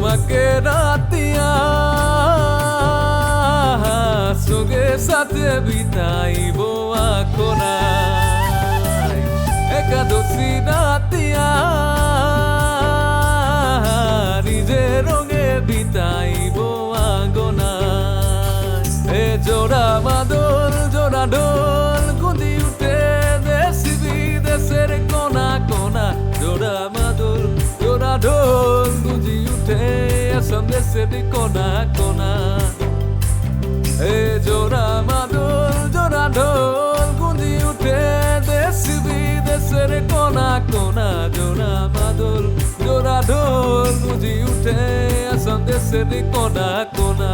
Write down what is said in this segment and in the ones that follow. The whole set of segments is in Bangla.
তোমাকে রাতিয়া সঙ্গে সাথে বিতাইব আকোনাই একাদশী রাতিয়া নিজে রঙে বিতাইব আগনাই এ জোড়া মাদল জোড়া ঢোল গুঁজি উঠে দেশ বিদেশের কোনা কোনা জোড়া মাদল জোড়া ঢোল গুঁজি উঠে আসাম দেশের কোনা কোনা এ জোড়া মাদল জোড়া ঢোল গুঁজি উঠে দেশ বিদেশের কোনা কোনা জোড়া মাদল জোড়া ঢোল গুঁজি উঠে আসাম দেশের কোনা কোনা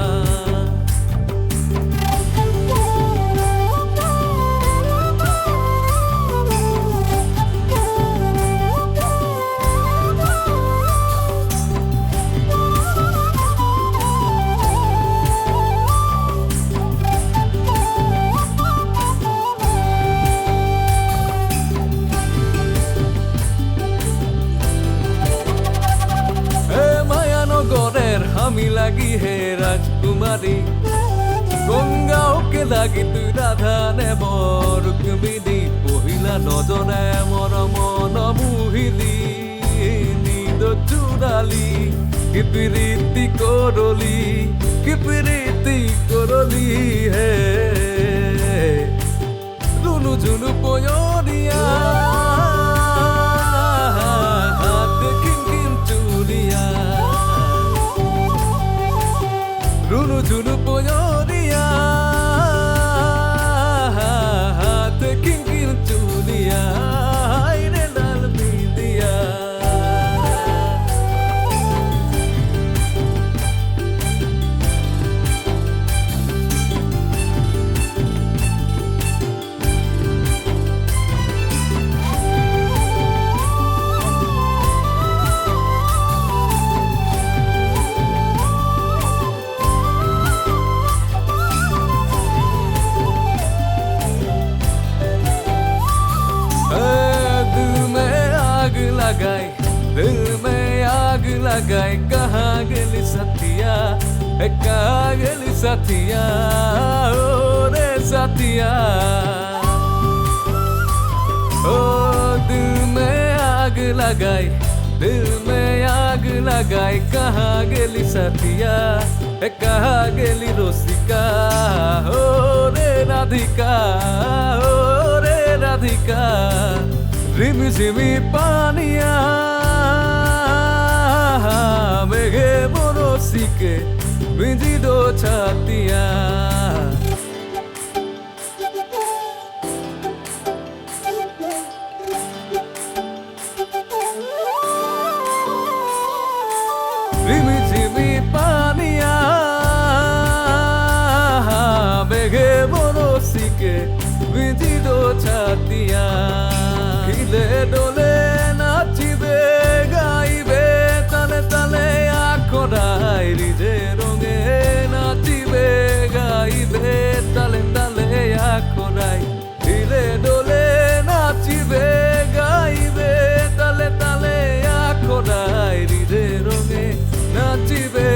আমি লাগি হে রাজকুমারী গঙ্গাওকে লাগি তুই রাধা নে বৰ রুক্মিণী পহিলা নজনে মর মন মুহিলি নিদ চুড়ালি কি প্রীতি করলি হে রুনু ঝুনু পয়রিয়া রুনু ঝুনু পয়রিয়া হাতে কিনকিন চুলিয়া রে লাল বিদিয়া दिल में आग लगाई कहाँ गेली सतिया कहाँ गेली सतिया ओ रे सतिया ओ दिल में आग लगाई कहाँ गेली सतिया कहाँ गेली रोसिका ओ रे राधिका रिमी झिमी पानिया मेघे बरसिके भिजी दो छातिया रिमी झिमी पानिया मेघे बरसिके भिजी दो छातिया খিলে ডোলে নাচিবে গাইবে তালে তালে আখড়াই রিজে রঙে নাচিবে গাইবে তালে তালে আখড়াই খিলে ডোলে নাচিবে গাইবে তালে তালে আখড়াই রিজে রঙে নাচিবে